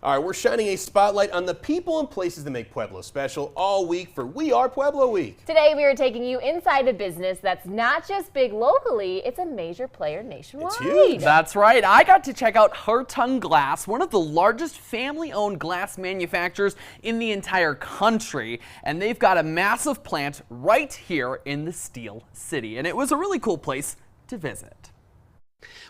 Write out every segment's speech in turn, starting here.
All right, we're shining a spotlight on the people and places that make Pueblo special all week for We Are Pueblo Week. Today we are taking you inside a business that's not just big locally, it's a major player nationwide. It's huge. That's right. I got to check out Hartung Glass, one of the largest family-owned glass manufacturers in the entire country. And they've got a massive plant right here in the Steel City. And it was a really cool place to visit.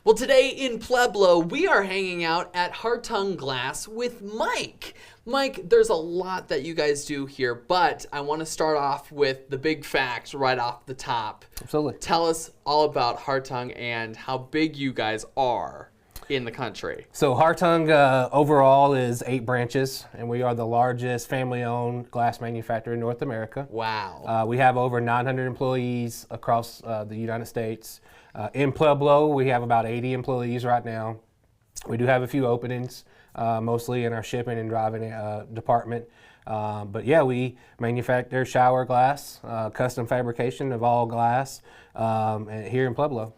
Well, today in Pueblo, we are hanging out at Hartung Glass with Mike. Mike, there's a lot that you guys do here, but I want to start off with the big facts right off the top. Absolutely. Tell us all about Hartung and how big you guys are in the country. So Hartung overall is 8 branches, and we are the largest family-owned glass manufacturer in North America. Wow. We have over 900 employees across the United States. In Pueblo, we have about 80 employees right now. We do have a few openings, mostly in our shipping and driving department. But yeah, we manufacture shower glass, custom fabrication of all glass here in Pueblo.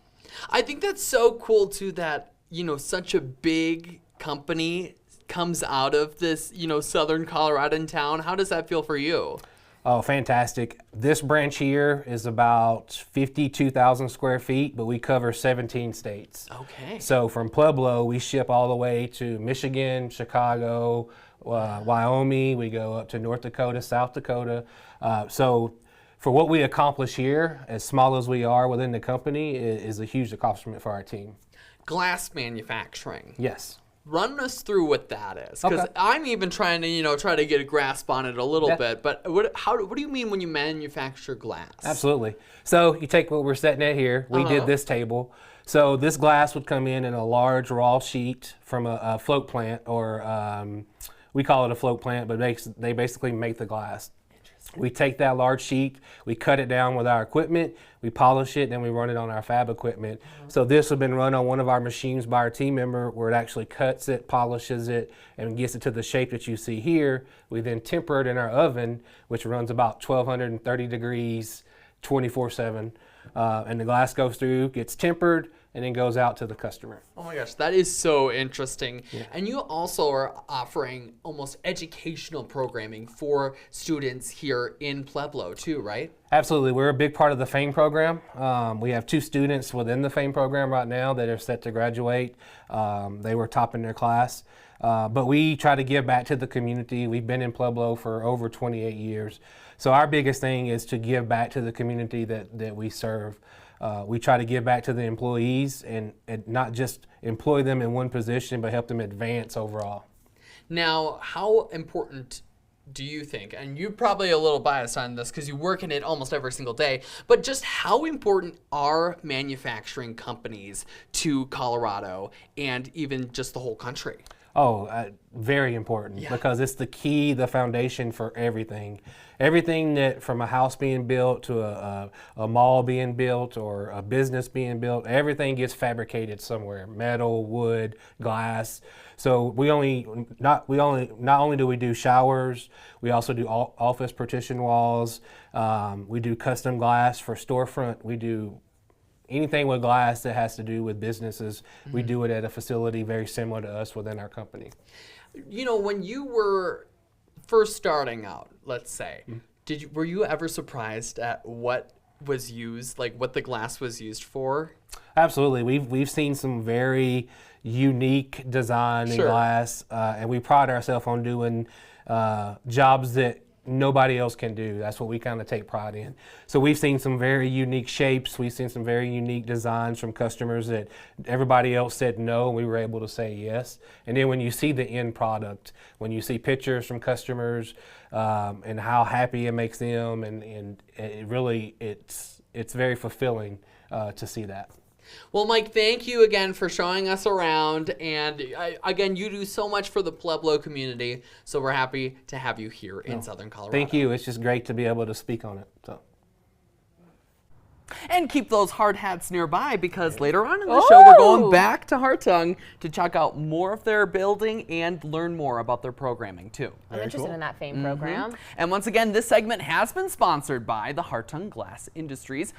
I think that's so cool too that, you know, such a big company comes out of this, you know, southern Colorado town. How does that feel for you? Oh, fantastic. This branch here is about 52,000 square feet, but we cover 17 states. Okay. So from Pueblo, we ship all the way to Michigan, Chicago, Wyoming. We go up to North Dakota, South Dakota. So for what we accomplish here, as small as we are within the company, is a huge accomplishment for our team. Glass manufacturing. Yes. Run us through what that is, because Okay. I'm even trying to, you know, try to get a grasp on it a little bit. But what do you mean when you manufacture glass? Absolutely. So you take what we're setting at here. We did this table. So this glass would come in a large raw sheet from a float plant, or we call it a float plant, but they basically make the glass. We take that large sheet, we cut it down with our equipment, we polish it, then we run it on our fab equipment. So this has been run on one of our machines by our team member, where it actually cuts it, polishes it, and gets it to the shape that you see here. We then temper it in our oven, which runs about 1230 degrees 24/7. And the glass goes through, gets tempered, and then goes out to the customer. Oh my gosh, that is so interesting. Yeah. And you also are offering almost educational programming for students here in Pueblo too, right? Absolutely. We're a big part of the FAME program. We have 2 students within the FAME program right now that are set to graduate. They were top in their class. But we try to give back to the community. We've been in Pueblo for over 28 years. So our biggest thing is to give back to the community that we serve. We try to give back to the employees and not just employ them in one position, but help them advance overall. Now, how important do you think, and you're probably a little biased on this because you work in it almost every single day, but just how important are manufacturing companies to Colorado and even just the whole country? Oh, very important, because it's the key, the foundation for everything. Everything that, from a house being built to a mall being built or a business being built, everything gets fabricated somewhere: metal, wood, glass. So not only do we do showers, we also do office partition walls. We do custom glass for storefront. We do anything with glass that has to do with businesses. We do it at a facility very similar to us within our company. You know, when you were first starting out, let's say, were you ever surprised at what was used, like what the glass was used for? Absolutely. We've seen some very unique design in glass, and we pride ourselves on doing jobs that nobody else can do. That's what we kind of take pride in. So we've seen some very unique shapes. We've seen some very unique designs from customers that everybody else said no, and we were able to say yes. And then when you see the end product, when you see pictures from customers and how happy it makes them, and it really, it's very fulfilling to see that. Well, Mike, thank you again for showing us around. And again, you do so much for the Pueblo community. So we're happy to have you here in Southern Colorado. Thank you. It's just great to be able to speak on it. So. And keep those hard hats nearby, because later on in the show, we're going back to Hartung to check out more of their building and learn more about their programming too. I'm interested in that FAME program. And once again, this segment has been sponsored by the Hartung Glass Industries.